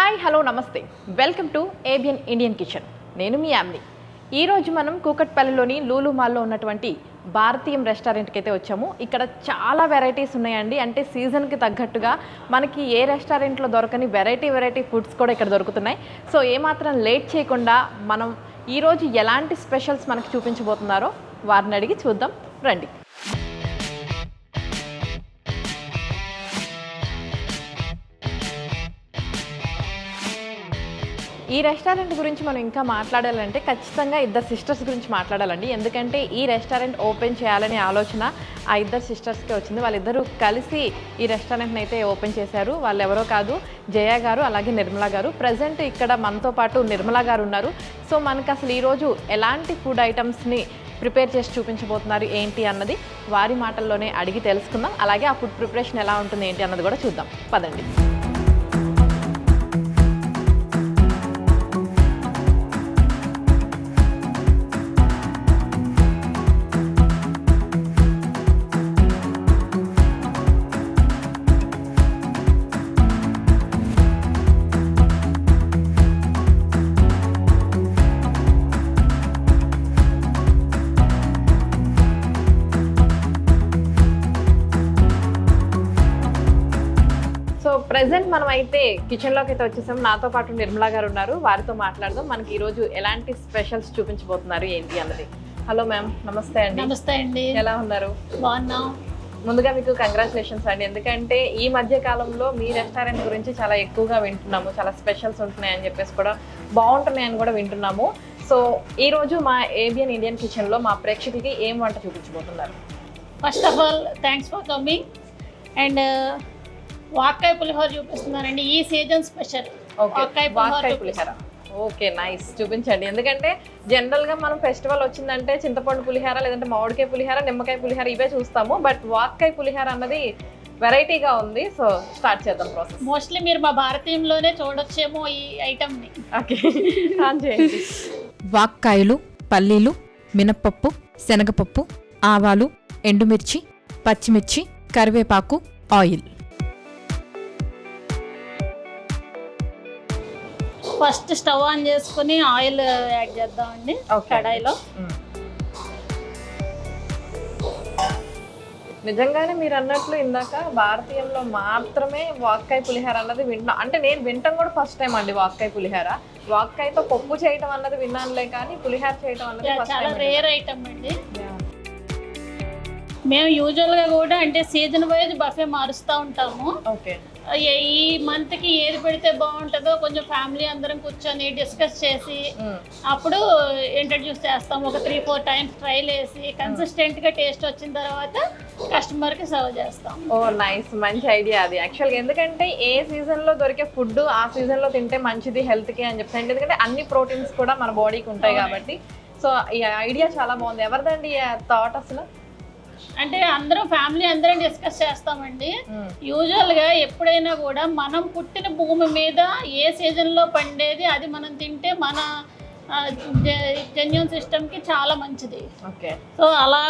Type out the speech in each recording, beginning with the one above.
Hi hello నమస్తే welcome to ABN Indian kitchen. నేను మీ యామ్ని. ఈరోజు మనం కూకట్పల్లిలోని లూలు మాల్లో ఉన్నటువంటి భారతీయం రెస్టారెంట్కి అయితే వచ్చాము. ఇక్కడ చాలా వెరైటీస్ ఉన్నాయండి. అంటే సీజన్కి తగ్గట్టుగా మనకి ఏ రెస్టారెంట్లో దొరకని వెరైటీ ఫుడ్స్ కూడా ఇక్కడ దొరుకుతున్నాయి. సో ఏమాత్రం లేట్ చేయకుండా మనం ఈరోజు ఎలాంటి స్పెషల్స్ మనకి చూపించబోతున్నారో వారిని అడిగి చూద్దాం రండి. ఈ రెస్టారెంట్ గురించి మనం ఇంకా మాట్లాడాలంటే ఖచ్చితంగా ఇద్దరు సిస్టర్స్ గురించి మాట్లాడాలండి. ఎందుకంటే ఈ రెస్టారెంట్ ఓపెన్ చేయాలనే ఆలోచన ఆ ఇద్దరు సిస్టర్స్కే వచ్చింది. వాళ్ళిద్దరూ కలిసి ఈ రెస్టారెంట్ని అయితే ఓపెన్ చేశారు. వాళ్ళు ఎవరో కాదు, జయ గారు అలాగే నిర్మల గారు. ప్రజెంట్ ఇక్కడ మనతో పాటు నిర్మల గారు ఉన్నారు. సో మనకు అసలు ఈరోజు ఎలాంటి ఫుడ్ ఐటమ్స్ని ప్రిపేర్ చేసి చూపించబోతున్నారు ఏంటి అన్నది వారి మాటల్లోనే అడిగి తెలుసుకుందాం. అలాగే ఆ ఫుడ్ ప్రిపరేషన్ ఎలా ఉంటుంది ఏంటి అన్నది కూడా చూద్దాం. పదండి. ప్రెసెంట్ మనం అయితే కిచెన్లోకి అయితే వచ్చేసాం. నాతో పాటు నిర్మలా గారు ఉన్నారు. వారితో మాట్లాడదాం. మనకి ఈరోజు ఎలాంటి స్పెషల్స్ చూపించబోతున్నారు ఏంటి అన్నది. హలో మ్యామ్, నమస్తే అండి. నమస్తే అండి. ఎలా ఉన్నారు? బాగున్నాం. ముందుగా మీకు కంగ్రాచులేషన్స్ అండి. ఎందుకంటే ఈ మధ్య కాలంలో మీ రెస్టారెంట్ గురించి చాలా ఎక్కువగా వింటున్నాము. చాలా స్పెషల్స్ ఉంటున్నాయని చెప్పేసి కూడా బాగుంటున్నాయని కూడా వింటున్నాము. సో ఈరోజు మా ఏబిఎన్ ఇండియన్ కిచెన్లో మా ప్రేక్షకులకి ఏం వంట చూపించబోతున్నారు? First of all thanks for coming. And వాక్కాయ పులిహోర చూపిస్తున్నానండి. ఈ సీజన్ స్పెషల్ వాక్కాయ పులిహోర. ఓకే, నైస్, చూపించండి. ఎందుకంటే జనరల్గా మనం ఫెస్టివల్ వచ్చిందంటే చింతపండు పులిహోర, లేదంటే మామిడికాయ పులిహోర, నిమ్మకాయ పులిహోర ఇవే చూస్తాము. బట్ వాక్కాయ పులిహోర అన్నది వెరైటీగా ఉంది. సో స్టార్ట్ చేద్దాం ప్రాసెస్. మోస్ట్లీ మీరు మా భారతీయంలోనే చూడొచ్చేమో ఈ ఐటమ్ని. ఓకే, ఆన్ చేయండి. వాక్కాయలు, పల్లీలు, మినప్పప్పు, శనగపప్పు, ఆవాలు, ఎండుమిర్చి, పచ్చిమిర్చి, కరివేపాకు, ఆయిల్. ఫస్ట్ స్టవ్ ఆన్ చేసుకుని ఆయిల్ యాడ్ చేద్దామండి కడాయిలో. నిజంగానే మీరు అన్నట్లు ఇందాక భారతీయంలో మాత్రమే వాక్కాయ పులిహోర అన్నది వింటున్నా. అంటే నేను వింటాం కూడా ఫస్ట్ టైం అండి. వాక్కాయ పులిహోర, వాక్కాయతో పప్పు చేయటం అన్నది విన్నానులే, కానీ పులిహోర చేయటం అన్నది చాలా రేర్ ఐటమ్ అండి. మేము యూజువల్గా కూడా అంటే సీజన్ వైజ్ బఫే మారుస్తూ ఉంటాము. ఓకే, ఈ మంత్కి ఏది పెడితే బాగుంటుందో కొంచెం ఫ్యామిలీ అందరం కూర్చొని డిస్కస్ చేసి అప్పుడు ఇంట్రడ్యూస్ చేస్తాం. ఒక 3-4 టైమ్స్ ట్రైల్ వేసి కన్సిస్టెంట్గా టేస్ట్ వచ్చిన తర్వాత కస్టమర్కి సర్వ్ చేస్తాం. ఓ నైస్, మంచి ఐడియా అది యాక్చువల్గా. ఎందుకంటే ఏ సీజన్లో దొరికే ఫుడ్ ఆ సీజన్లో తింటే మంచిది హెల్త్కి అని చెప్తాను. ఎందుకంటే అన్ని ప్రోటీన్స్ కూడా మన బాడీకి ఉంటాయి కాబట్టి. సో ఈ ఐడియా చాలా బాగుంది. ఎవరిదండి థాట్ అసలు? అంటే అందరం ఫ్యామిలీ అందరం డిస్కస్ చేస్తామండి. యూజువల్గా ఎప్పుడైనా కూడా మనం పుట్టిన భూమి మీద ఏ సీజన్లో పండేది అది మనం తింటే మన జెన్యూన్ సిస్టమ్కి చాలా మంచిది. ఓకే, సో అలా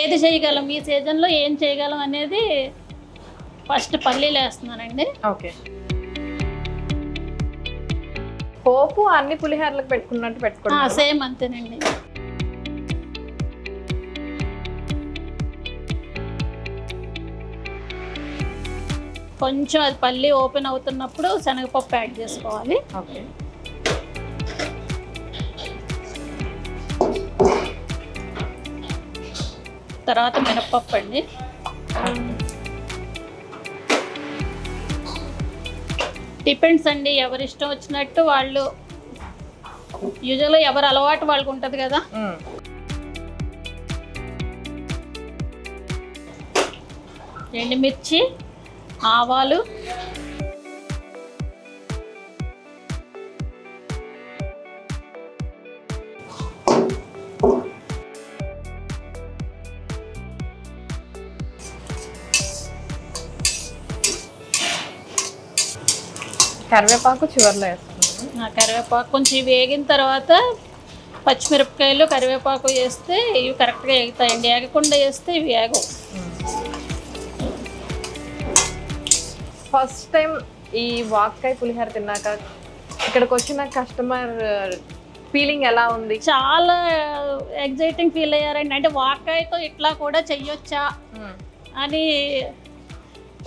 ఏది చేయగలం, ఈ సీజన్లో ఏం చేయగలం అనేది ఫస్ట్ పల్లీలు వేస్తున్నానండి. ఓకే, పోపు అన్ని పులిహోరలకు పెట్టుకున్నట్టు పెట్టుకుంటా. సేమ్ అంతేనండి. కొంచెం అది పల్లి ఓపెన్ అవుతున్నప్పుడు శనగపప్పు యాడ్ చేసుకోవాలి. ఓకే, తర్వాత మినప్పప్పు అండి. డిపెండ్స్ అండి, ఎవరి ఇష్టం వచ్చినట్టు వాళ్ళు. యూజువల్గా ఎవరు అలవాటు వాళ్ళకు ఉంటుంది కదా. ఎండుమిర్చి, ఆవాలు, కరివేపాకు చివర్లో వేస్తున్నాను. కరివేపాకు కొంచెం వేగిన తర్వాత పచ్చిమిరపకాయలు, కరివేపాకు వేస్తే ఇవి కరెక్ట్గా వేగుతాయండి. వేగకుండా వేస్తే ఇవి వేగవు. ఫస్ట్ టైం ఈ వాక్కాయ పులిహోర తిన్నాక ఇక్కడికి వచ్చిన కస్టమర్ ఫీలింగ్ ఎలా ఉంది? చాలా ఎగ్జైటింగ్ ఫీల్ అయ్యారండి. అంటే వాక్కాయతో ఇట్లా కూడా చెయ్యొచ్చా అని.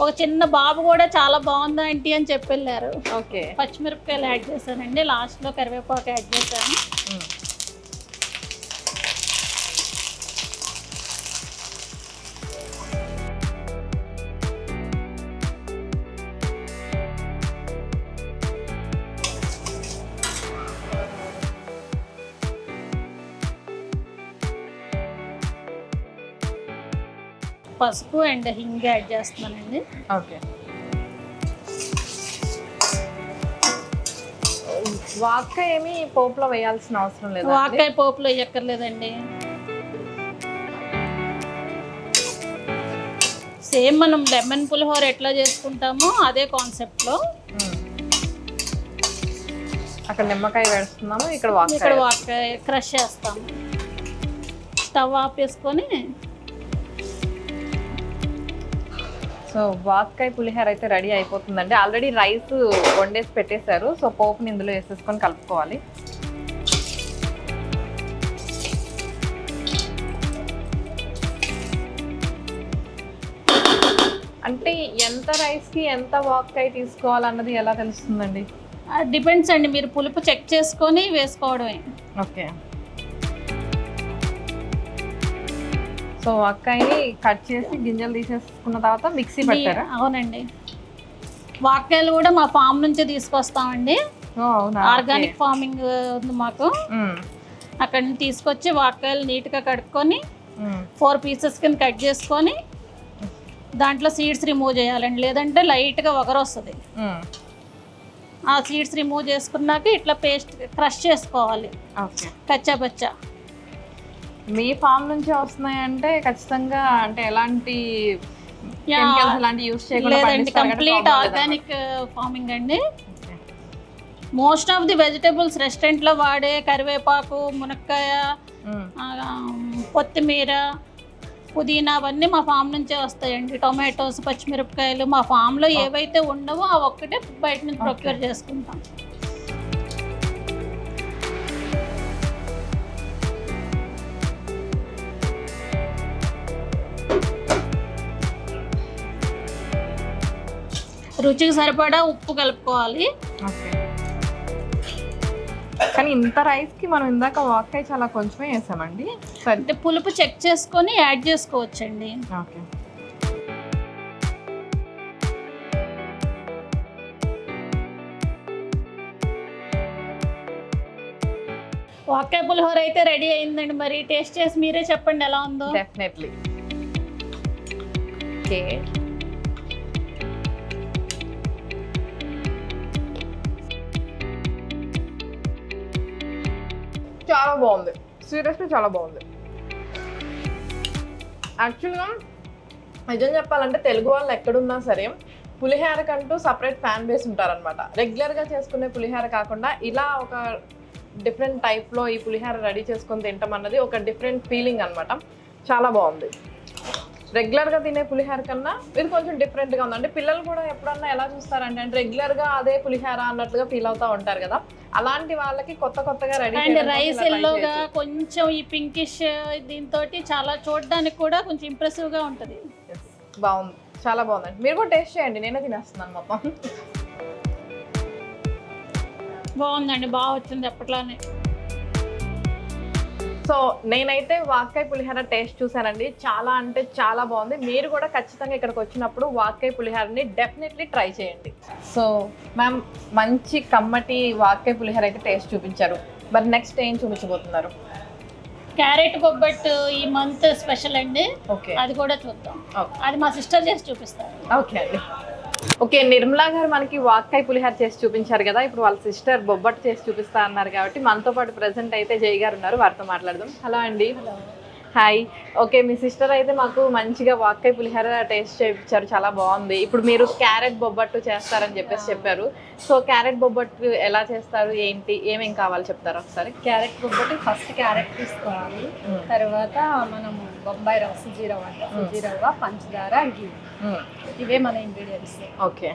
ఒక చిన్న బాబు కూడా చాలా బాగుంది ఆంటీ అని చెప్పి వెళ్ళారు. ఓకే. పచ్చిమిరపకాయలు యాడ్ చేశానండి, లాస్ట్లో కరివేపాకు యాడ్ చేశాను. పసుపు అండ్ హింగ్ యాడ్ చేస్తున్నానండి. ఓకే. వాక్కాయ ఏమి పోపులో వేయాల్సిన అవసరం లేదు. వాక్కాయ పోపులో వేయక్కర్లేదండి. సేమ్ మనం లెమన్ పులిహోర ఎట్లా చేసుకుంటామో అదే కాన్సెప్ట్లో అక్కడ నిమ్మకాయ వేస్తున్నాము, ఇక్కడ వాక్కాయ క్రష్ చేస్తాము. స్టవ్ ఆపేసుకొని సో వాక్కాయ పులిహోర అయితే రెడీ అయిపోతుందండి. ఆల్రెడీ రైస్ వండేసి పెట్టేశారు. సో పోపుని ఇందులో వేసేసుకొని కలుపుకోవాలి. అంటే ఎంత రైస్కి ఎంత వాక్కాయ తీసుకోవాలన్నది ఎలా తెలుస్తుందండి? డిపెండ్స్ అండి, మీరు పులుపు చెక్ చేసుకొని వేసుకోవడమే. ఓకే. సో వాక్కాయని కట్ చేసి గింజలు తీసేసుకున్న తర్వాత మిక్సీ పట్టారా? అవునండి. వాక్కాయలు కూడా మా ఫామ్ నుంచే తీసుకొస్తామండి. ఆర్గానిక్ ఫార్మింగ్ ఉంది మాకు. అక్కడి నుంచి తీసుకొచ్చి వాక్కాయలు నీట్గా కడుక్కొని 4 పీసెస్ కింద కట్ చేసుకొని దాంట్లో సీడ్స్ రిమూవ్ చేయాలండి, లేదంటే లైట్గా వగరు వస్తుంది. ఆ సీడ్స్ రిమూవ్ చేసుకున్నాక ఇట్లా పేస్ట్ క్రష్ చేసుకోవాలి కచ్చాపచ్చా. మీ ఫామ్ నుంచి వస్తున్నాయంటే ఖచ్చితంగా అంటే ఎలాంటి యూస్ చేయలేదండి, కంప్లీట్ ఆర్గానిక్ ఫార్మింగ్ అండి. మోస్ట్ ఆఫ్ ది వెజిటేబుల్స్ రెస్టారెంట్లో వాడే కరివేపాకు, మునక్కాయ, కొత్తిమీర, పుదీనా అవన్నీ మా ఫామ్ నుంచే వస్తాయండి. టొమాటోస్, పచ్చిమిరపకాయలు మా ఫామ్లో ఏవైతే ఉండవో ఆ ఒక్కటే బయట నుంచి ప్రొక్యూర్ చేసుకుంటాం. రుచికి సరిపడా ఉప్పు కలుపుకోవాలి. కానీ ఇంత రైస్కి మనం ఇందాక వాక్కాయ చాలా కొంచెమే వేసామండి. అంటే పులుపు చెక్ చేసుకొని యాడ్ చేసుకోవచ్చండి. ఓకే. వాక్కాయ పులిహోర అయితే రెడీ అయిందండి. మరి టేస్ట్ చేసి మీరే చెప్పండి ఎలా ఉందో. డెఫినెట్లీ. ఓకే. చాలా బాగుంది, సీరియస్లీ చాలా బాగుంది. యాక్చువల్గా నిజం చెప్పాలంటే తెలుగు వాళ్ళు ఎక్కడున్నా సరే పులిహోరకంటూ సపరేట్ ఫ్యాన్ బేస్ ఉంటారనమాట. రెగ్యులర్గా చేసుకునే పులిహోర కాకుండా ఇలా ఒక డిఫరెంట్ టైప్లో ఈ పులిహోర రెడీ చేసుకొని తింటాం అన్నది ఒక డిఫరెంట్ ఫీలింగ్ అనమాట. చాలా బాగుంది. రెగ్యులర్గా తినే పులిహోర కన్నా ఇది కొంచెం డిఫరెంట్గా ఉంది. అంటే పిల్లలు కూడా ఎప్పుడన్నా ఎలా చూస్తారంటే అంటే రెగ్యులర్గా అదే పులిహోర అన్నట్లుగా ఫీల్ అవుతూ ఉంటారు కదా, అలాంటి వాళ్ళకి కొత్తగా రెడీ. అండ్ రైస్ ఎల్లోగా కొంచెం ఈ పింకిష్ దీంతో చాలా చూడడానికి కూడా కొంచెం ఇంప్రెసివ్గా ఉంటుంది. బాగుంది, చాలా బాగుందండి. మీరు కూడా టేస్ట్ చేయండి, నేనే తినేస్తున్నాను మొత్తం. బాగుందండి, బాగా వచ్చింది ఎప్పట్లానే. సో నేనైతే వాక్కాయ పులిహోర టేస్ట్ చూసానండి, చాలా అంటే చాలా బాగుంది. మీరు కూడా ఖచ్చితంగా ఇక్కడికి వచ్చినప్పుడు వాక్కాయ పులిహోరని డెఫినెట్లీ ట్రై చేయండి. సో మ్యామ్, మంచి కమ్మటి వాక్కాయ పులిహోర అయితే టేస్ట్ చూపించారు. మరి నెక్స్ట్ ఏం చూపించబోతున్నారు? క్యారెట్ బొబ్బట్టు ఈ మంత్ స్పెషల్ అండి. ఓకే, అది కూడా చూద్దాం. అది మా సిస్టర్ చేసి చూపిస్తారు. ఓకే అండి. ఓకే, నిర్మలా గారు మనకి వాక్కాయ పులిహోర చేసి చూపించారు కదా, ఇప్పుడు వాళ్ళ సిస్టర్ బొబ్బట్టు చేసి చూపిస్తా అన్నారు కాబట్టి మనతో పాటు ప్రెసెంట్ అయితే జై గారు ఉన్నారు, వారితో మాట్లాడదాం. హలో అండి. హాయ్. ఓకే, మీ సిస్టర్ అయితే మాకు మంచిగా వాక్కాయ పులిహోర టేస్ట్ చేయించారు, చాలా బాగుంది. ఇప్పుడు మీరు క్యారెట్ బొబ్బట్టు చేస్తారని చెప్పారు. సో క్యారెట్ బొబ్బట్టు ఎలా చేస్తారు, ఏంటి, ఏమేం కావాలి చెప్తారా ఒకసారి? క్యారెట్ బొబ్బట్టు ఫస్ట్ క్యారెట్ తీసుకోవాలి. తర్వాత మనము బొంబాయి రవ్వ, సుజీ రవ్వ, పంచదార, గీ, ఇవే మన ఇంగ్రీడియంట్స్. ఓకే.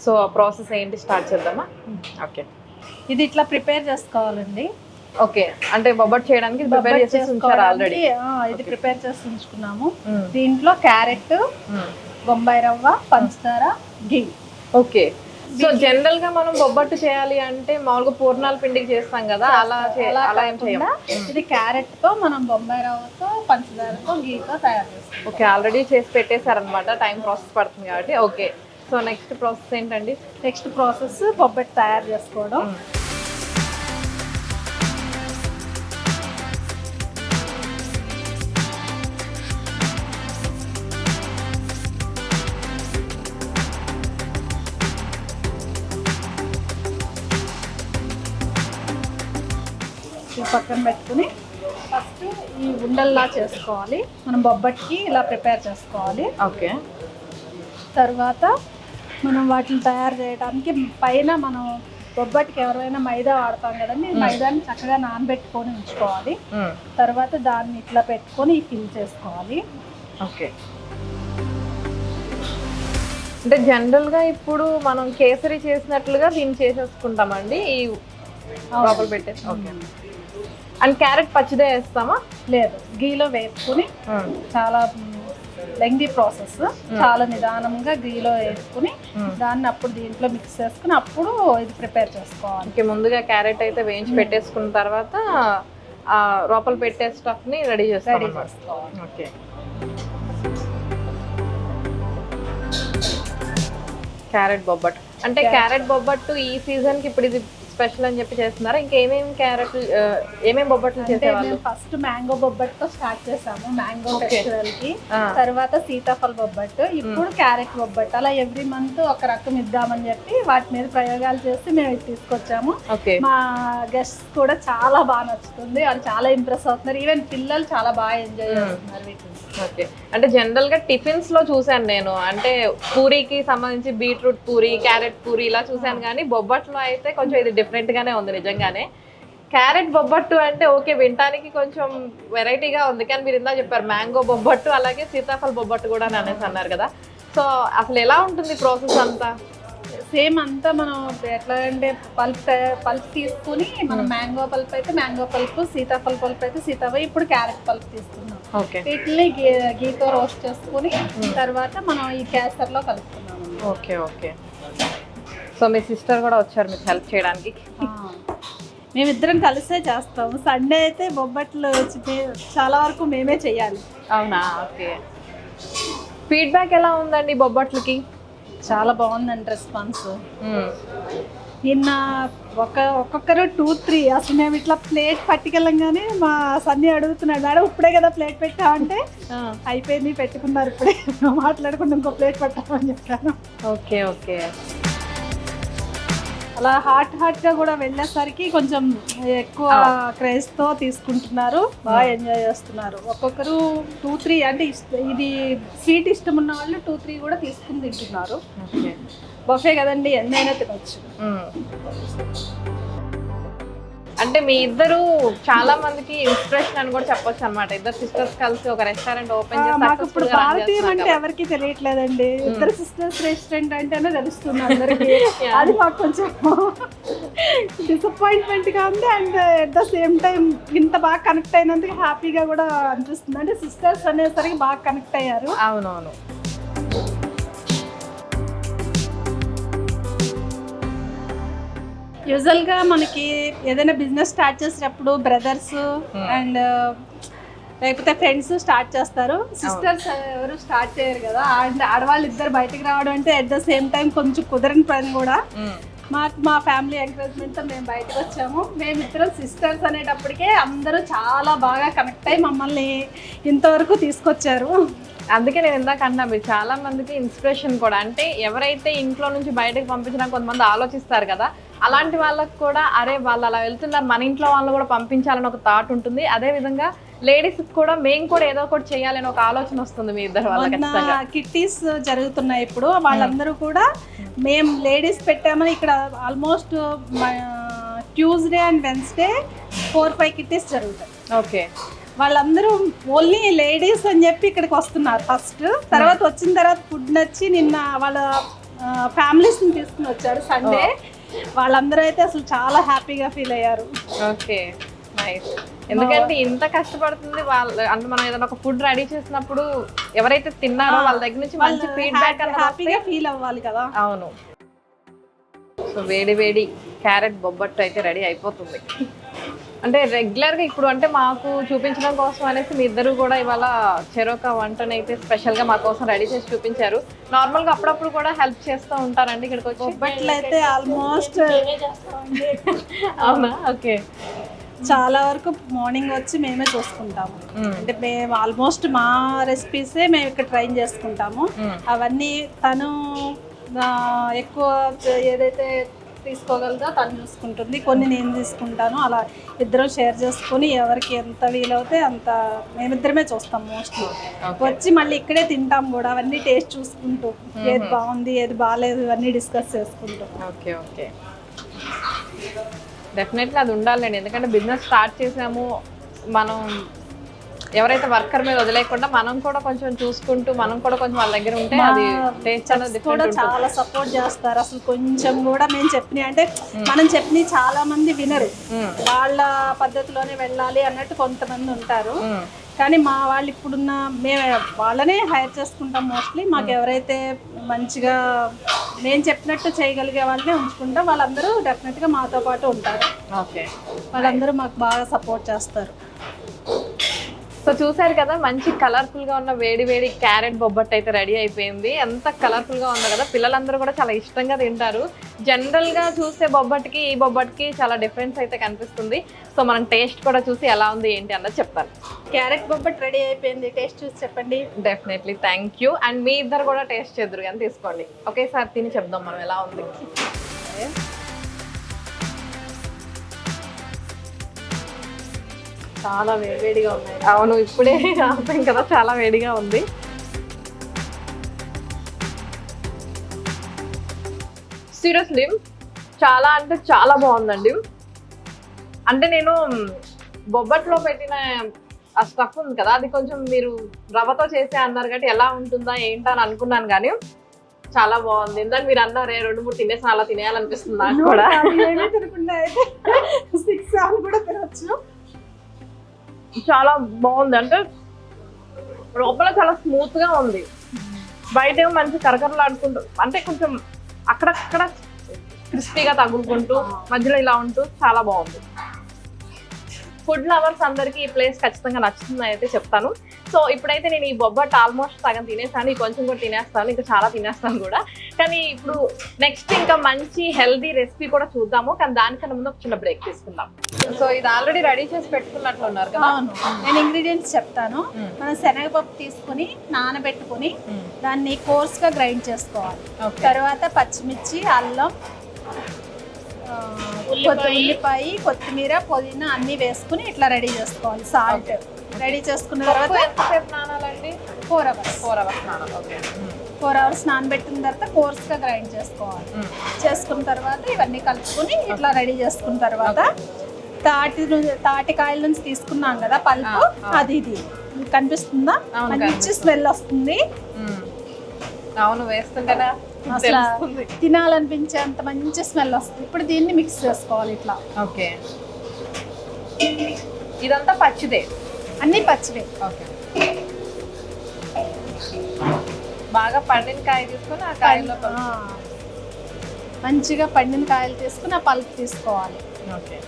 సో ప్రాసెస్ ఏంటి స్టార్ట్ చేద్దామా? ఓకే. ఇది ఇట్లా ప్రిపేర్ చేసుకోవాలండి. ఓకే, అంటే బొబ్బట్ చేయడానికి ప్రిపేర్ చేసి ఉంచారు ఆల్రెడీ. ఇది ప్రిపేర్ చేసి ఉంచుకున్నాము. దీంట్లో క్యారెట్, బొంబాయి రవ్వ, పంచదార, ఘీ. ఓకే. సో జనరల్ గా మనం బొబ్బట్టు చేయాలి అంటే మామూలుగా పూర్ణాల పిండికి చేస్తాం కదా, అలా ఏం చేయం. ఇది క్యారెట్ తో మనం బొంబాయి రవ్వతో, పంచదారతో, ఘీతో తయారు చేస్తాం. ఓకే, ఆల్రెడీ చేసి పెట్టేశారనమాట, టైం ప్రాసెస్ పడుతుంది కాబట్టి. ఓకే, సో నెక్స్ట్ ప్రాసెస్ ఏంటండి? నెక్స్ట్ ప్రాసెస్ బొబ్బట్టు తయారు చేసుకోవడం. పక్కన పెట్టుకుని ఫస్ట్ ఈ ఉండల్లా చేసుకోవాలి. మనం బొబ్బట్కి ఇలా ప్రిపేర్ చేసుకోవాలి. ఓకే. తర్వాత మనం వాటిని తయారు చేయడానికి పైన మనం బొబ్బట్కి ఎవరైనా మైదా వాడతాం కదండి, మైదాని చక్కగా నానబెట్టుకొని ఉంచుకోవాలి. తర్వాత దాన్ని ఇట్లా పెట్టుకొని ఫిల్ చేసుకోవాలి. ఓకే. అంటే జనరల్గా ఇప్పుడు మనం కేసరి చేసినట్లుగా దీన్ని చేసేసుకుంటామండి ఈ లోపల పెట్టేసి. ఓకే. అండ్ క్యారెట్ పచ్చిదే వేస్తామా? లేదు, గీలో వేసుకుని చాలా లెంగ్దీ ప్రాసెస్. చాలా నిదానంగా గీలో వేసుకుని దాన్ని అప్పుడు దీంట్లో మిక్స్ చేసుకుని అప్పుడు ఇది ప్రిపేర్ చేసుకోవాలి. ఓకే, ముందుగా క్యారెట్ అయితే వేయించి పెట్టేసుకున్న తర్వాత ఆ లోపల పెట్టే స్టఫ్ని రెడీ చేసుకోవాలి. ఓకే. క్యారెట్ బొబ్బట్టు అంటే క్యారెట్ బొబ్బట్టు ఈ సీజన్కి ఇప్పుడు ఇది స్పెషల్ అని చెప్పి చేస్తున్నారా? ఇంకా ఏమేమి బొబ్బట్లు చేసేవాళ్ళు? ఫస్ట్ మ్యాంగో బొబ్బట్టుతో స్టార్ట్ చేసాము, మ్యాంగో ఫెస్టివల్ కి. తర్వాత సీతాఫల్ బొబ్బట్టు, ఇప్పుడు క్యారెట్ బొబ్బట్టు. అలా ఎవ్రీ మంత్ ఒక రకం ఇద్దామని చెప్పి వాటి మీద ప్రయోగాలు చేసి మేము ఇది తీసుకొచ్చాము. మా గెస్ట్స్ కూడా చాలా బాగా నచ్చుతుంది, వాళ్ళు చాలా ఇంప్రెస్ అవుతున్నారు. ఈవెన్ పిల్లలు చాలా బాగా ఎంజాయ్ చేస్తున్నారు వీటిని. ఓకే. అంటే జనరల్ గా టిఫిన్స్ లో చూసాను నేను, అంటే పూరీకి సంబంధించి బీట్రూట్ పూరి, క్యారెట్ పూరి ఇలా చూసాను, కానీ బొబ్బట్లో అయితే కొంచెం ఇది డిఫరెంట్ గానే ఉంది నిజంగానే. క్యారెట్ బొబ్బట్టు అంటే ఓకే, వినటానికి కొంచెం వెరైటీగా ఉంది, కానీ మీరు ఇందా చెప్పారు మ్యాంగో బొబ్బట్టు అలాగే సీతాఫల్ బొబ్బట్టు కూడా అనేసి అన్నారు కదా. సో అసలు ఎలా ఉంటుంది ప్రాసెస్ అంతా? సేమ్ అంతా మనం ఎట్లా అంటే పల్ప్ తీసుకుని, మనం మ్యాంగో పల్ప్ అయితే మ్యాంగో పల్ప్, సీతాఫల్ పల్ప్ అయితే సీతాఫల్. ఇప్పుడు క్యారెట్ పల్ప్ తీసుకున్నాం. వీటిని గీతో రోస్ట్ చేసుకుని తర్వాత మనం ఈ క్యాసర్లో కలుపుకున్నాము. ఓకే. ఓకే. సో మీ సిస్టర్ కూడా వచ్చారు మీకు హెల్ప్ చేయడానికి? మేమిద్దరం కలిసే చేస్తాము. సండే అయితే బొబ్బట్లు చాలా వరకు మేమే చెయ్యాలి. అవునా? ఓకే. ఫీడ్బ్యాక్ ఎలా ఉందండి బొబ్బట్లకి? చాలా బాగుందండి రెస్పాన్స్. నిన్న ఒక్కొక్కరు 2-3 అసలు మేము ఇట్లా ప్లేట్ పట్టుకెళ్ళంగానే మా సన్ని అడుగుతున్నాడు, మేడం ఇప్పుడే కదా ప్లేట్ పెట్టామంటే అయిపోయింది పెట్టుకున్నారు ఇప్పుడే మాట్లాడుకుంటే ఇంకో ప్లేట్ పెట్టామని చెప్పాను. ఓకే. ఓకే. అలా హాట్గా కూడా వెళ్ళేసరికి కొంచెం ఎక్కువ క్రేజ్తో తీసుకుంటున్నారు, బాగా ఎంజాయ్ చేస్తున్నారు. ఒక్కొక్కరు 2-3 అంటే ఇది స్వీట్ ఇష్టం ఉన్న వాళ్ళు 2-3 కూడా తీసుకుని తింటున్నారు. బఫే కదండి, ఎన్నైనా తినొచ్చు. అంటే మీ ఇద్దరు చాలా మందికి ఇన్స్పిరేషన్ అని కూడా చెప్పొచ్చు అనమాట. ఇద్దరు సిస్టర్స్ కలిసి ఒక రెస్టారెంట్ ఓపెన్ చేసి మాకు ఇప్పుడు భారతీయం అంటే ఎవరికి తెలియట్లేదండి, ఇద్దరు సిస్టర్స్ రెస్టారెంట్ అంటేనే తెలుస్తుంది అందరికి. అది మాకు కొంచెం డిసప్పాయింట్మెంట్ గా ఉంది. And at the same time ఇంత బాగా కనెక్ట్ అయినందుకు హ్యాపీగా కూడా అనిపిస్తుంది. అంటే సిస్టర్స్ అనేసరికి బాగా కనెక్ట్ అయ్యారు. అవునవును. యూజువల్గా మనకి ఏదైనా బిజినెస్ స్టార్ట్ చేసేటప్పుడు బ్రదర్స్ అండ్ లేకపోతే ఫ్రెండ్స్ స్టార్ట్ చేస్తారు, సిస్టర్స్ ఎవరు స్టార్ట్ చేయరు కదా. అండ్ ఆడవాళ్ళు ఇద్దరు బయటకు రావడం అంటే అట్ ద సేమ్ టైం కొంచెం కుదరని పని కూడా. మా ఫ్యామిలీ ఎంకరేజ్మెంట్తో మేము బయటకు వచ్చాము. మేమిద్దరం సిస్టర్స్ అనేటప్పటికే అందరూ చాలా బాగా కనెక్ట్ అయ్యి మమ్మల్ని ఇంతవరకు తీసుకొచ్చారు. అందుకే నేను ఇందాక అన్నా, మీరు చాలా మందికి ఇన్స్పిరేషన్ కూడా. అంటే ఎవరైతే ఇంట్లో నుంచి బయటకు పంపించినా కొంతమంది ఆలోచిస్తారు కదా, అలాంటి వాళ్ళకు కూడా అరే వాళ్ళు అలా వెళ్తున్నారు, మన ఇంట్లో వాళ్ళు కూడా పంపించాలని ఒక థాట్ ఉంటుంది. అదే విధంగా లేడీస్ కూడా మేము కూడా ఏదో ఒకటి చేయాలని ఒక ఆలోచన వస్తుంది మీ ఇద్దరు వాళ్ళ. కిట్టీస్ జరుగుతున్నాయి ఇప్పుడు, వాళ్ళందరూ కూడా మేము లేడీస్ పెట్టామని ఇక్కడ almost Tuesday and Wednesday 4-5 Kitties జరుగుతాయి. ఓకే. వాళ్ళందరూ ఓన్లీ లేడీస్ అని చెప్పి ఇక్కడికి వస్తున్నారు ఫస్ట్. తర్వాత వచ్చిన తర్వాత ఫుడ్ నచ్చి నిన్న వాళ్ళ ఫ్యామిలీస్ని తీసుకుని వచ్చారు సండే. వాళ్ళందరూ అయితే అసలు చాలా హ్యాపీగా ఫీల్ అయ్యారు. Okay, nice. ఎందుకంటే ఇంత కష్టపడుతుంది వాళ్ళు అంటే మనం ఏదైనా ఒక ఫుడ్ రెడీ చేసినప్పుడు ఎవరైతే తిన్నారో వాళ్ళ దగ్గర నుంచి మంచి ఫీడ్బ్యాక్ హ్యాపీగా ఫీల్ అవ్వాలి కదా. అవును. సో వేడి వేడి క్యారెట్ బొబ్బట్టు అయితే రెడీ అయిపోతుంది. అంటే రెగ్యులర్గా ఇప్పుడు అంటే మాకు చూపించడం కోసం అనేసి మీ ఇద్దరు కూడా ఇవాళ చెరొక వంటను అయితే స్పెషల్గా మా కోసం రెడీ చేసి చూపించారు. నార్మల్గా అప్పుడప్పుడు కూడా హెల్ప్ చేస్తూ ఉంటారండి ఇక్కడికి వచ్చి? బొబ్బట్లు అయితే ఆల్మోస్ట్ అవునా? ఓకే. చాలా వరకు మార్నింగ్ వచ్చి మేమే చూసుకుంటాము. అంటే మేము ఆల్మోస్ట్ మా రెసిపీసే మేము ఇక్కడ ట్రైన్ చేసుకుంటాము. అవన్నీ తను ఎక్కువ ఏదైతే తీసుకోగలదో తను చూసుకుంటుంది, కొన్ని నేను తీసుకుంటాను. అలా ఇద్దరం షేర్ చేసుకుని ఎవరికి ఎంత వీలవుతే అంత మేమిద్దరమే చూస్తాం మోస్ట్లీ. వచ్చి మళ్ళీ ఇక్కడే తింటాం కూడా, అవన్నీ టేస్ట్ చూసుకుంటూ ఏది బాగుంది ఏది బాగాలేదు ఇవన్నీ డిస్కస్ చేసుకుంటాం. ఓకే ఓకే, డెఫినెట్లీ అది ఉండాలండి. ఎందుకంటే బిజినెస్ స్టార్ట్ చేసాము, మనం ఎవరైతే వర్కర్ మీద వదిలేకుండా మనం కూడా కొంచెం చూసుకుంటూ మనం కూడా కొంచెం వాళ్ళ దగ్గర ఉంటే అది టేస్ట్ అనేది కూడా చాలా సపోర్ట్ చేస్తారు. అసలు కొంచెం కూడా మేము చెప్పినవి అంటే మనం చెప్పినవి చాలా మంది వినరు, వాళ్ళ పద్ధతిలోనే వెళ్ళాలి అన్నట్టు కొంతమంది ఉంటారు. కానీ మా వాళ్ళు ఇప్పుడున్న మేము వాళ్ళనే హైర్ చేసుకుంటాం మోస్ట్లీ. మాకు ఎవరైతే మంచిగా నేను చెప్పినట్టు చేయగలిగే వాళ్ళనే ఉంచుకుంటాం. వాళ్ళందరూ డెఫినెట్గా మాతో పాటు ఉంటారు. ఓకే, వాళ్ళందరూ మాకు బాగా సపోర్ట్ చేస్తారు. సో చూసారు కదా, మంచి కలర్ఫుల్ గా ఉన్న వేడి వేడి క్యారెట్ బొబ్బట్టు అయితే రెడీ అయిపోయింది. ఎంత కలర్ఫుల్ గా ఉందో కదా, పిల్లలందరూ కూడా చాలా ఇష్టంగా తింటారు. జనరల్ గా చూసే బొబ్బట్టుకి ఈ బొబ్బట్టుకి చాలా డిఫరెన్స్ అయితే కనిపిస్తుంది. సో మనం టేస్ట్ కూడా చూసి ఎలా ఉంది ఏంటి అన్నది చెప్తాను. క్యారెట్ బొబ్బట్టు రెడీ అయిపోయింది, టేస్ట్ చూసి చెప్పండి. Definitely, thank you. అండ్ మీ ఇద్దరు కూడా టేస్ట్ చేద్దరు కానీ తీసుకోండి. ఒకేసారి తిని చెప్దాం మనం ఎలా ఉంది. చాలా వేడిగా ఉన్నాయి. అవును, ఇప్పుడే ఆపాం కదా, చాలా వేడిగా ఉంది. సీరియస్లీ చాలా అంటే చాలా బాగుందండి. అంటే నేను బొబ్బట్లో పెట్టిన ఆ స్టఫ్ ఉంది కదా, అది కొంచెం మీరు రవ్వతో చేసే అన్నారు కాబట్టి ఎలా ఉంటుందా ఏంటా అని అనుకున్నాను, కానీ చాలా బాగుంది. ఇందాక మీరు అన్నారే 2-3 తినేసి అలా తినేయాలనిపిస్తుంది నాకు కూడా. తినకుండా అయితే 6 కూడా తినొచ్చు. చాలా బాగుంది. అంటే లోపల చాలా స్మూత్ గా ఉంది, బయట ఏమో మంచి కరకరలాడుకుంటూ అంటే కొంచెం అక్కడక్కడ క్రిస్పీగా తగులుకుంటూ మధ్యలో ఇలా ఉంటూ చాలా బాగుంది. ఫుడ్ లవర్స్ అందరికీ ఈ ప్లేస్ ఖచ్చితంగా నచ్చుతుంది అయితే చెప్తాను. సో ఇప్పుడైతే నేను ఈ బొబ్బట్టు ఆల్మోస్ట్ సగం తినేసాను, ఈ కొంచెం కూడా తినేస్తాను, ఇంకా చాలా తినేస్తాను కూడా. కానీ ఇప్పుడు నెక్స్ట్ ఇంకా మంచి హెల్దీ రెసిపీ కూడా చూద్దాము, కానీ దానికన్నా ముందు ఒక చిన్న బ్రేక్ తీసుకుందాం. సో ఇది ఆల్రెడీ రెడీ చేసి పెట్టుకున్నట్లు ఉన్నారు కదా. నేను ఇంగ్రీడియంట్స్ చెప్తాను. మనం శనగపప్పు తీసుకుని నానబెట్టుకుని దాన్ని కోర్స్గా గ్రైండ్ చేసుకోవాలి. తర్వాత పచ్చిమిర్చి, అల్లం, ఉల్లిపాయ, కొత్తిమీర, పుదీనా అన్ని వేసుకుని ఇట్లా రెడీ చేసుకోవాలి. సాల్ట్ రెడీ చేసుకున్న తర్వాత ఎంతసేపు నానాలండి? 4 hours. 4 hours నానాలి. ఓకే, 4 hours నానబెట్టిన తర్వాత కోర్స్గా గ్రైండ్ చేసుకోవాలి. చేసుకున్న తర్వాత ఇవన్నీ కలుపుకొని ఇట్లా రెడీ చేసుకున్న తర్వాత తాటికాయల నుంచి తీసుకున్నాం కదా పల్పు, అది ఇది కనిపిస్తుందా, మంచి స్మెల్ వస్తుంది. అవును, వేస్తుంటేనే అసలు తినాలనిపించే అంత మంచి స్మెల్ వస్తుంది. ఇప్పుడు దీన్ని మిక్స్ చేసుకోవాలి ఇట్లా. ఓకే, ఇదంతా పచ్చిదే, అన్ని పచ్చివే. ఓకే, బాగా పండిన కాయ తీసుకొని ఆ కాయలో మంచిగా పండిన కాయలు తీసుకుని ఆ పల్ప్ తీసుకోవాలి. ఓకే,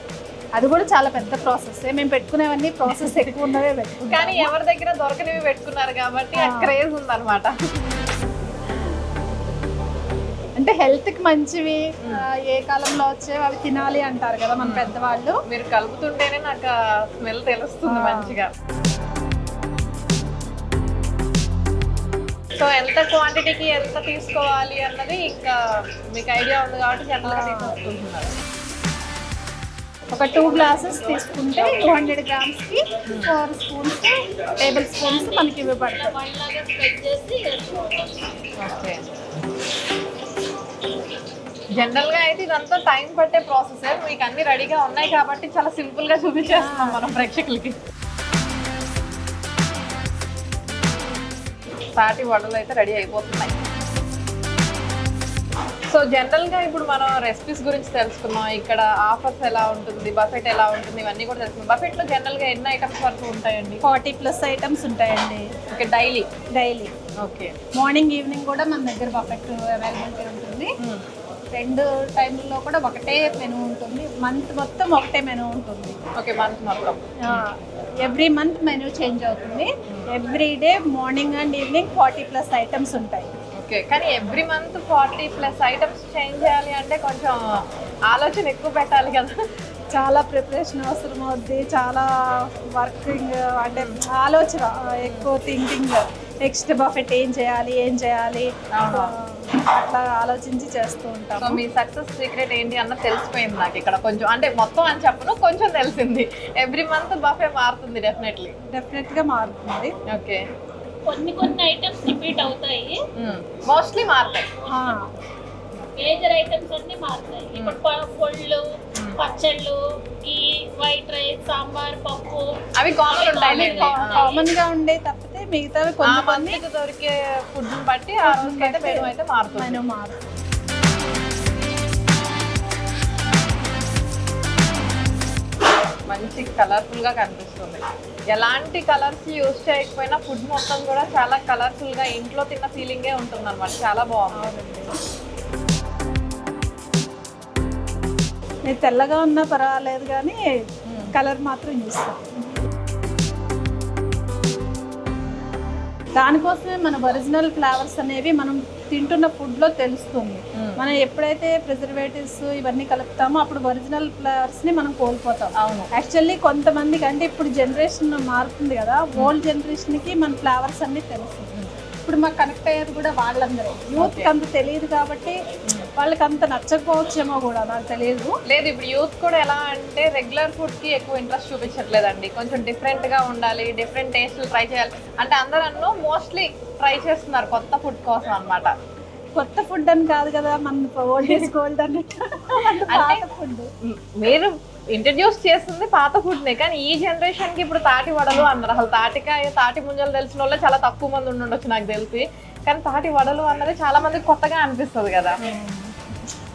అది కూడా చాలా పెద్ద ప్రాసెస్. మేము పెట్టుకునేవన్నీ ప్రాసెస్ ఎక్కువ ఉన్నవే పెట్టుకున్నాం, కానీ ఎవరి దగ్గర దొరకనివి పెట్టుకున్నారు కాబట్టి ఆ క్రేజ్ ఉందన్నమాట. అంటే హెల్త్కి మంచివి, ఏ కాలంలో వచ్చేవి అవి తినాలి అంటారు కదా మన పెద్దవాళ్ళు. మీరు కలుపుతుంటేనే నాకు స్మెల్ తెలుస్తుంది మంచిగా. సో ఎంత క్వాంటిటీకి ఎంత తీసుకోవాలి అన్నది ఇంకా మీకు ఐడియా ఉంది కాబట్టి జనరల్గా తీసుకుంటున్నారు. ఒక 2 glasses తీసుకుంటే 200 grams-కి 4 spoons టేబుల్ స్పూన్స్ మనకి ఇవ్వబడతాయి. ఓకే, జనరల్గా అయితే ఇదంతా టైం పట్టే ప్రాసెస్. మీకు అన్ని రెడీగా ఉన్నాయి కాబట్టి చాలా సింపుల్గా చూపించేస్తున్నాం మనం ప్రేక్షకులకి. తాటి వడలు అయితే రెడీ అయిపోతున్నాయి. సో జనరల్ గా ఇప్పుడు మనం రెసిపీస్ గురించి తెలుసుకున్నాం, ఇక్కడ ఆఫర్స్ ఎలా ఉంటుంది, బఫెట్ ఎలా ఉంటుంది, ఇవన్నీ కూడా తెలుసుకున్నాం. బఫెట్ లో జనరల్ గా ఎన్ని ఐటమ్స్ వరకు ఉంటాయండి? 40+ ఐటమ్స్ ఉంటాయండి okay, daily. Okay, morning evening కూడా మన దగ్గర బఫెట్ అవైలబిలిటీ ఉంటుంది. 2 టైంలో కూడా ఒకటే మెనూ ఉంటుంది. మంత్ మొత్తం ఒకటే మెనూ ఉంటుంది. ఓకే, మంత్ మొత్తం. ఎవ్రీ మంత్ మెనూ చేంజ్ అవుతుంది. Every day morning and evening 40+ items ఉంటాయి. ఓకే, కానీ ఎవ్రీ మంత్ 40+ ఐటమ్స్ చేంజ్ చేయాలి అంటే కొంచెం ఆలోచన ఎక్కువ పెట్టాలి కదా. చాలా ప్రిపరేషన్ అవసరం అవుద్ది, చాలా వర్కింగ్ అంటే ఆలోచన ఎక్కువ, థింకింగ్ నెక్స్ట్ బఫెట్ ఏం చేయాలి అట్లా ఆలోచించి చేస్తూ సో ఉంటాము. మీ సక్సెస్ సీక్రెట్ ఏంటి అన్న తెలిసిపోయింది నాకు ఇక్కడ. కొంచెం అంటే మొత్తం అని చెప్పను, కొంచెం తెలిసింది. ఎవ్రీ మంత్ బఫే మారుతుంది డెఫినెట్గా మారుతుంది. ఓకే, కొన్ని ఐటమ్స్ రిపీట్ అవుతాయి, మోస్ట్లీ మారుతాయి. మేజర్ ఐటమ్స్ అన్ని మారుతాయి. ఇప్పుడు పొళ్ళు, పచ్చళ్ళు, ఈ వైట్ రైస్, సాంబార్, పప్పు అవి కామన్ ఉంటాయి. కామన్ గా ఉండే తప్పితే మిగతావి ఆ కొన్ని మంత్కి దొరికే ఫుడ్ బట్టి ఆ రోజుకైతే మెనూ అయితే మారుతుంది. మెనూ మారుతుంది. మంచి కలర్ఫుల్ గా కనిపిస్తుంది. ఎలాంటి కలర్స్ యూజ్ చేయకపోయినా ఫుడ్ మొత్తం కూడా చాలా కలర్ఫుల్ గా ఇంట్లో తిన్న ఫీలింగే ఉంటుంది అనమాట. చాలా బాగుంది. నేను తెల్లగా ఉన్నా పర్వాలేదు కానీ కలర్ మాత్రం చూస్తాం. దానికోసమే మన ఒరిజినల్ ఫ్లేవర్స్ అనేవి మనం తింటున్న ఫుడ్లో తెలుస్తుంది. మనం ఎప్పుడైతే ప్రిజర్వేటివ్స్ ఇవన్నీ కలుపుతామో అప్పుడు ఒరిజినల్ ఫ్లేవర్స్ని మనం కోల్పోతాం. అవును, యాక్చువల్లీ కొంతమందికి అంటే ఇప్పుడు జనరేషన్ మారుతుంది కదా, ఓల్డ్ జనరేషన్కి మన ఫ్లేవర్స్ అన్నీ తెలుస్తుంది. ఇప్పుడు మాకు కనెక్ట్ అయ్యేది కూడా వాళ్ళందరూ. యూత్కి అంత తెలియదు కాబట్టి వాళ్ళకి అంత నచ్చకపోవచ్చేమో కూడా, నాకు తెలియదు. లేదు, ఇప్పుడు యూత్ కూడా ఎలా అంటే రెగ్యులర్ ఫుడ్ కి ఎక్కువ ఇంట్రెస్ట్ చూపించట్లేదండి. కొంచెం డిఫరెంట్ గా ఉండాలి, డిఫరెంట్ టేస్ట్లు ట్రై చేయాలి అంటే అందరూ మోస్ట్లీ ట్రై చేస్తున్నారు కొత్త ఫుడ్ కోసం అన్నమాట. కొత్త ఫుడ్ అని కాదు కదా, మన ఓల్డ్ ఈజ్ గోల్డ్ అన్నట్టు పాత ఫుడ్. మీరు ఇంట్రడ్యూస్ చేస్తుంది పాత ఫుడ్నే, కానీ ఈ జనరేషన్కి ఇప్పుడు తాటి వడలు అన్నారు. అసలు తాటి ముంజలు తెలిసిన వాళ్ళే చాలా తక్కువ మంది ఉండొచ్చు నాకు తెలిసి. కానీ తాటి వడలు అన్నది చాలా మందికి కొత్తగా అనిపిస్తుంది కదా.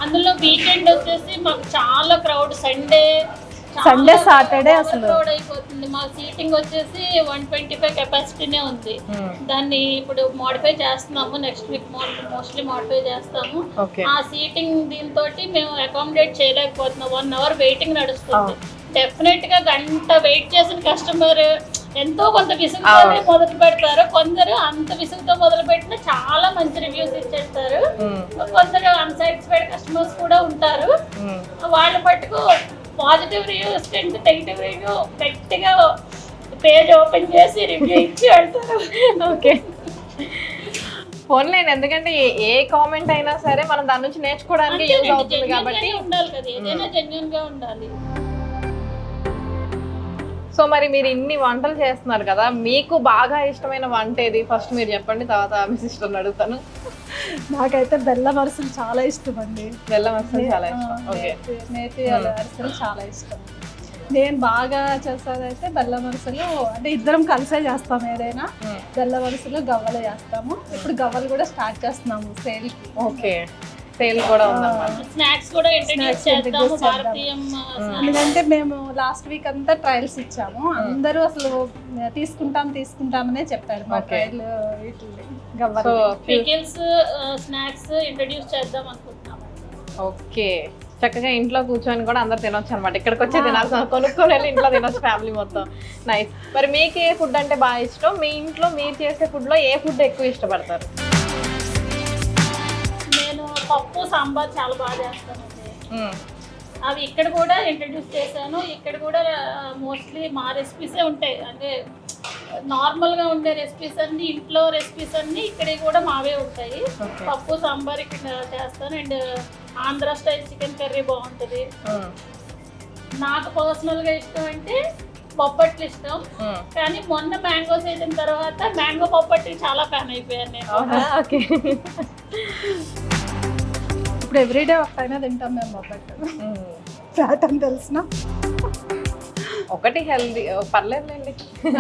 అందులో వీకెండ్ వచ్చేసి మాకు చాలా క్రౌడ్. సండే సాటర్డే అసలు క్రౌడ్ అయిపోతుంది. మా సీటింగ్ వచ్చేసి 125 కెపాసిటీనే ఉంది. దాన్ని ఇప్పుడు మోడిఫై చేస్తున్నాము. నెక్స్ట్ వీక్ మోస్ట్లీ మోడిఫై చేస్తాము. ఆ సీటింగ్ దీంతో మేము అకామిడేట్ చేయలేకపోతున్నాం. 1 అవర్ వెయిటింగ్ నడుస్తుంది. డెఫినెట్ గా గంట వెయిట్ చేసిన కస్టమర్ ఎంతో కొంత విసుగుతోనే మొదలు పెడతారు. కొందరు అంత విసుగుతో మొదలు పెట్టిన చాలా మంచి రివ్యూస్ ఇచ్చేస్తారు. కొందరు అన్సాటిస్ఫైడ్ కస్టమర్స్ కూడా ఉంటారు. వాళ్ళ మట్టుకు పాజిటివ్ రివ్యూస్ కంటే నెగిటివ్ రివ్యూ గట్టిగా పేజ్ ఓపెన్ చేసి రివ్యూ ఇచ్చి వెళ్తారు. ఓకే, ఫోన్లైన్ ఎందుకంటే ఏ కామెంట్ అయినా సరే మనం దాని నుంచి నేర్చుకోవడానికి యూజ్ అవుతుంది కాబట్టి ఉండాలి కదా, ఏదైనా జెన్యూన్ గా ఉండాలి. సో మరి మీరు ఇన్ని వంటలు చేస్తున్నారు కదా, మీకు బాగా ఇష్టమైన వంట ఏది? ఫస్ట్ మీరు చెప్పండి, తర్వాత మీ సిస్టర్ని అడుగుతాను. నాకైతే బెల్లం అరిసెలు చాలా ఇష్టం అండి. బెల్లం అరిసెలు చాలా ఇష్టం. ఓకే, నేతి అరిసెలు చాలా ఇష్టం. నేను బాగా చేసేదైతే బెల్లం అరిసెలు. అంటే ఇద్దరం కలిసే చేస్తాము ఏదైనా. బెల్లం అరిసెలు, గవ్వలు చేస్తాము. ఇప్పుడు గవ్వలు కూడా స్టార్ట్ చేస్తున్నాము సేల్. ఓకే, సేల్ కూడా ఉందన్నమాట. స్నాక్స్ కూడా ఇంట్రడ్యూస్ చేద్దాము భారతీయం. ఎందుకంటే మేము లాస్ట్ వీక్ అంతా ట్రయల్స్ ఇచ్చాము. అందరూ అసలు తీసుకుంటామనే చెప్పారు మా ట్రయల్ గవ్వలు. పికిల్స్, స్నాక్స్ ఇంట్రడ్యూస్ చేద్దాం అనుకుంటున్నాము. ఓకే, చక్కగా ఇంట్లో కూర్చొని కూడా అందరు తినొచ్చు అనమాట. ఇక్కడికి వచ్చి తినాల్సిన, కొనుక్కొని వెళ్ళి ఇంట్లో తినొచ్చు ఫ్యామిలీ మొత్తం. నైస్. మరి మీకు ఏ ఫుడ్ అంటే బాగా ఇష్టం? మీ ఇంట్లో మీరు చేసే ఫుడ్లో ఏ ఫుడ్ ఎక్కువ ఇష్టపడతారు? నేను పప్పు, సాంబార్ చాలా బాగా చేస్తానండి. అవి ఇక్కడ కూడా ఇంట్రడ్యూస్ చేశాను. ఇక్కడ కూడా మోస్ట్లీ మా రెసిపీసే ఉంటాయి. అంటే నార్మల్గా ఉండే రెసిపీస్ అన్ని, ఇంట్లో రెసిపీస్ అన్ని ఇక్కడ కూడా మావే ఉంటాయి. పప్పు, సాంబార్ ఇక్కడ చేస్తాను. And Andhra style chicken curry బాగుంటుంది. నాకు పర్సనల్గా ఇష్టం అంటే బొబ్బట్లు ఇష్టం. కానీ మొన్న మ్యాంగో సీజన్ తర్వాత మ్యాంగో బొబ్బట్లు చాలా ఫ్యాన్ అయిపోయాను నేను. ఓకే, ఇప్పుడు ఎవ్రీడే ఒకటైనా తింటాం మేము బొబ్బట్లు. ఫ్యాట్ అని తెలిసిన ఒకటి హెల్దీ పర్లేదులేండి.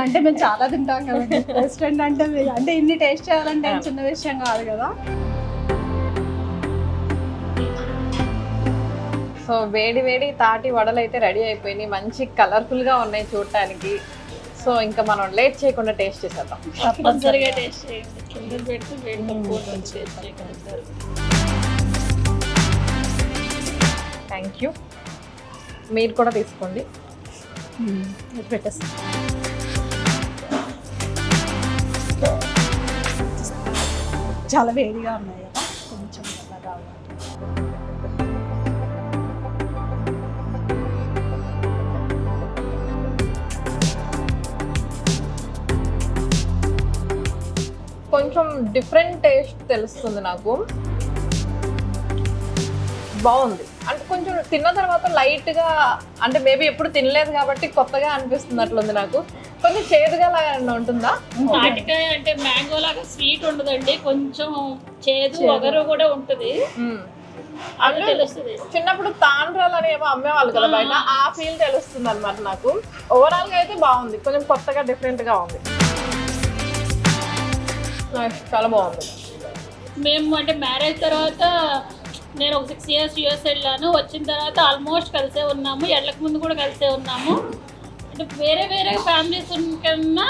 అంటే మేము చాలా తింటాం కదండి. రెస్టారెంట్ అంటే ఇన్ని టేస్ట్ చేయాలంటే చిన్న విషయం కాదు కదా. సో వేడి వేడి తాటి వడలు అయితే రెడీ అయిపోయినాయి, మంచి కలర్ఫుల్గా ఉన్నాయి చూడటానికి. సో ఇంకా మనం లేట్ చేయకుండా టేస్ట్ చేసేద్దాం. తప్పనిసరిగా టేస్ట్ చేయండి, కింద పెడితే వేడి తక్కువ ఉంటుంది, టేస్ట్ చేయగలుగుతారు. Thank you. మీరు కూడా తీసుకోండి. పెట్టేస్తాం. చాలా వేడిగా ఉన్నాయి కదా, కొంచెం మెల్లగా అవ్వాలి. కొంచెం డిఫరెంట్ టేస్ట్ తెలుస్తుంది నాకు. బాగుంది. అంటే కొంచెం తిన్న తర్వాత లైట్గా, అంటే మేబీ ఎప్పుడు తినలేదు కాబట్టి కొత్తగా అనిపిస్తున్నట్లుంది నాకు. కొంచెం చేదుగా లాగా ఉంటుందా? తాటికాయ అంటే మ్యాంగో లాగా స్వీట్ ఉండదండి, కొంచెం చేదు వగరు కూడా ఉంటుంది, అది తెలుస్తుంది. చిన్నప్పుడు తాండ్రాలు అని ఏమో అమ్మేవాళ్ళు కదా బయట, ఆ ఫీల్ తెలుస్తుంది అనమాట నాకు. ఓవరాల్గా అయితే బాగుంది, కొంచెం కొత్తగా డిఫరెంట్గా ఉంది. చాలా బాగుంది. మేము అంటే మ్యారేజ్ తర్వాత నేను ఒక 6 years యూఎస్ వెళ్ళాను, వచ్చిన తర్వాత ఆల్మోస్ట్ కలిసే ఉన్నాము, ఎళ్ళకు ముందు కూడా కలిసే ఉన్నాము. అంటే వేరే వేరే ఫ్యామిలీస్ కన్నా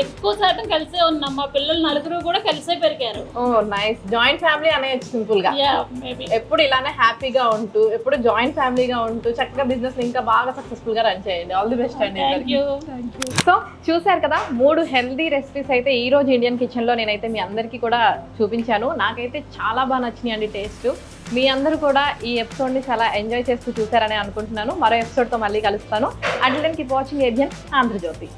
ఎక్కువ శాతం కలిసే ఉన్నాం. మా పిల్లలు 4 కూడా కలిసే పెరిగారు. ఓ నైస్. జాయింట్ ఫ్యామిలీ అనేది సింపుల్ గా, ఎప్పుడు ఇలానే హ్యాపీగా ఉంటూ, ఎప్పుడు జాయింట్ ఫ్యామిలీగా ఉంటూ చక్కగా బిజినెస్ ఇంకా బాగా సక్సెస్ఫుల్ గా రన్ చేయండి. ఆల్ ది బెస్ట్ అండి. సో చూసారు కదా, 3 హెల్దీ రెసిపీస్ అయితే ఈ రోజు ఇండియన్ కిచెన్ లో నేనైతే మీ అందరికీ కూడా చూపించాను. నాకైతే చాలా బాగా నచ్చినాయి అండి టేస్ట్. మీ అందరూ కూడా ఈ ఎపిసోడ్ ని చాలా ఎంజాయ్ చేస్తూ చూసారని అనుకుంటున్నాను. మరో ఎపిసోడ్ తో మళ్ళీ కలుస్తాను. Until then keep watching ABN Andhra Jyothi.